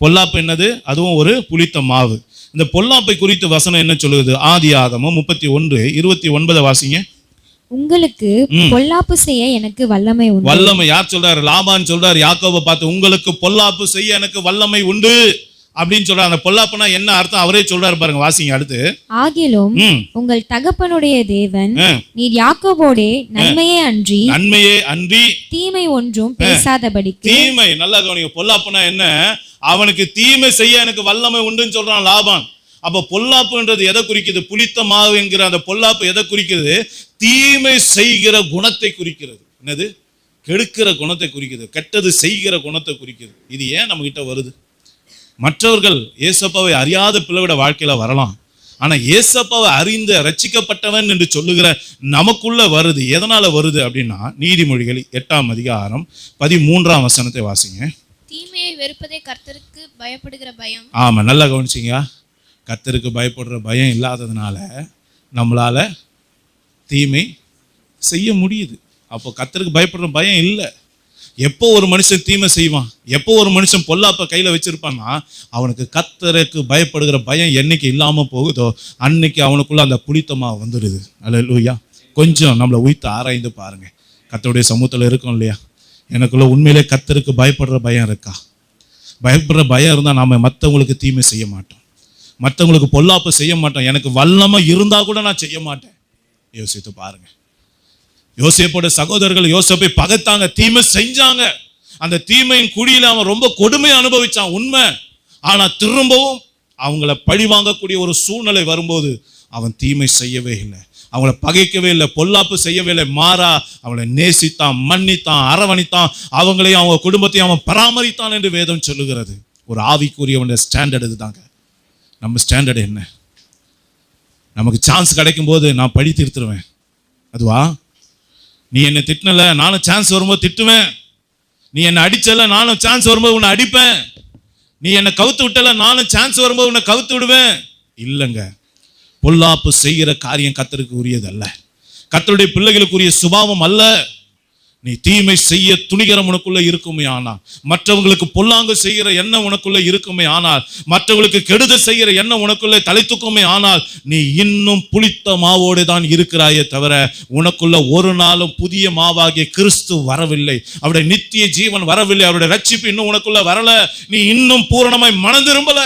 பொல்லாப்பு என்னது? அதுவும் ஒரு புளித்த மாவு. இந்த பொல்லாப்பை குறித்து வசனம் என்ன சொல்லுது? ஆதியாகமம் 31:29 வாசிங்க. உங்களுக்கு பொல்லாப்பு செய்ய எனக்கு வல்லமை உண்டு. வல்லமை யார் சொல்றாரு? லாபான் சொல்றாரு யாக்கோபை பார்த்து, உங்களுக்கு பொல்லாப்பு செய்ய எனக்கு வல்லமை உண்டு அப்படின்னு சொல்றாரு. அந்த பொல்லாப்புனா என்ன அர்த்தம் அவரே சொல்றாரு பாருங்க, வாசிங்க அடுத்து. ஆகிலும் உங்கள் தகப்பனுடைய தேவன் நீர் யாக்கோபோடே நன்மையே அன்றி தீமை ஒன்றும் பேசாதபடிக்கு. தீமை, நல்லா கவனிங்க. பொல்லாப்புனா என்ன? அவனுக்கு தீமை செய்ய எனக்கு வல்லமை உண்டுன்னு சொல்றான் லாபான். அப்ப பொல்லாப்புன்றது எதை குறிக்குது? புளித்த மாவு என்கிற அந்த பொல்லாப்பு எதை குறிக்குது? தீமை செய்கிற குணத்தை குறிக்கிறது. என்னது? கெடுக்கிற குணத்தை குறிக்குது, கெட்டது செய்கிற குணத்தை குறிக்குது. இது ஏன் நம்ம கிட்ட வருது? மற்றவர்கள் ஏசப்பாவை அறியாத பிள்ளையோட வாழ்க்கையில வரலாம், ஆனா ஏசப்பாவை அறிந்த ரட்சிக்கப்பட்டவன் என்று சொல்லுகிற நமக்குள்ள வருது. எதனால வருது அப்படின்னா, நீதிமொழிகள் 8:13 வசனத்தை வாசிங்க. தீமையை வெறுப்பதே கர்த்தருக்கு பயப்படுகிற பயம். ஆமா, நல்லா கவனிச்சிங்க. கர்த்தருக்கு பயப்படுற பயம் இல்லாததுனால நம்மளால தீமை செய்ய முடியுது. அப்போ கர்த்தருக்கு பயப்படுற பயம் இல்லை. எப்போ ஒரு மனுஷன் தீமை செய்வான், எப்போ ஒரு மனுஷன் பொல்லாப்ப கையில வச்சிருப்பான்னா, அவனுக்கு கர்த்தருக்கு பயப்படுகிற பயம் என்னைக்கு இல்லாம போகுதோ அன்னைக்கு அவனுக்குள்ள அந்த புளித்தமா வந்துடுது. அல்லேலூயா. கொஞ்சம் நம்மளை உய்த்து ஆராய்ந்து பாருங்க. கர்த்தருடைய சமூகத்துல இருக்கோம் இல்லையா? எனக்குள்ள உண்மையிலே கர்த்தருக்கு பயப்படுற பயம் இருக்கா? பயப்படுற பயம் இருந்தா நாம மற்றவங்களுக்கு தீமை செய்ய மாட்டோம், மற்றவங்களுக்கு பொல்லாப்பு செய்ய மாட்டோம். எனக்கு வல்லமை இருந்தா கூட நான் செய்ய மாட்டேன். யோசித்து பாருங்க. யோசேப்போட சகோதரர்கள் யோசேப்பை பகைத்தாங்க, தீமை செஞ்சாங்க. அந்த தீமையின் குழியில அவன் ரொம்ப கொடுமையை அனுபவிச்சான், உண்மை. ஆனா திரும்பவும் அவங்கள பழி வாங்கக்கூடிய ஒரு சூழ்நிலை வரும்போது அவன் தீமை செய்யவே இல்லை, அவங்கள பகைக்கவே இல்லை, பொல்லாப்பு செய்யவே இல்லை. மாறா அவங்களை நேசித்தான், மன்னித்தான், அரவணித்தான், அவங்களையும் அவங்க குடும்பத்தையும் அவன் பராமரித்தான் என்று வேதம் சொல்லுகிறது. ஒரு ஆவிக்குரியவனுடைய ஸ்டாண்டர்ட் இதுதாங்க. நம்ம ஸ்டாண்டர்டு என்ன? நமக்கு சான்ஸ் கிடைக்கும் போது நான் பழி தீர்த்துருவேன், அதுவா? நீ என்னை திட்டினல, நானும் சான்ஸ் வரும்போது திட்டுவேன். நீ என்னை அடிச்சல, நானும் சான்ஸ் வரும்போது உன்னை அடிப்பேன். நீ என்னை கவுத்து விட்டல, நானும் சான்ஸ் வரும்போது உன்னை கவுத்து விடுவேன். இல்லைங்க, பொல்லாப்பு செய்கிற காரியம் கர்த்தருக்கு உரியது அல்ல, கர்த்தருடைய பிள்ளைகளுக்குரிய சுபாவம் அல்ல. நீ தீமை செய்ய துணிகரம் உனக்குள்ள இருக்குமே ஆனால், மற்றவங்களுக்கு பொல்லாங்கு செய்கிற எண்ணம் உனக்குள்ள இருக்குமே ஆனால், மற்றவங்களுக்கு கெடுதல் செய்கிற எண்ணம் உனக்குள்ள தலை தூக்குமே ஆனால், நீ இன்னும் புளித்த மாவோடு தான் இருக்கிறாயே தவிர உனக்குள்ள ஒரு நாளும் புதிய மாவாகிய கிறிஸ்து வரவில்லை, அவருடைய நித்திய ஜீவன் வரவில்லை, அவருடைய ரட்சிப்பு இன்னும் உனக்குள்ள வரல. நீ இன்னும் பூரணமாய் மனம் திரும்பல.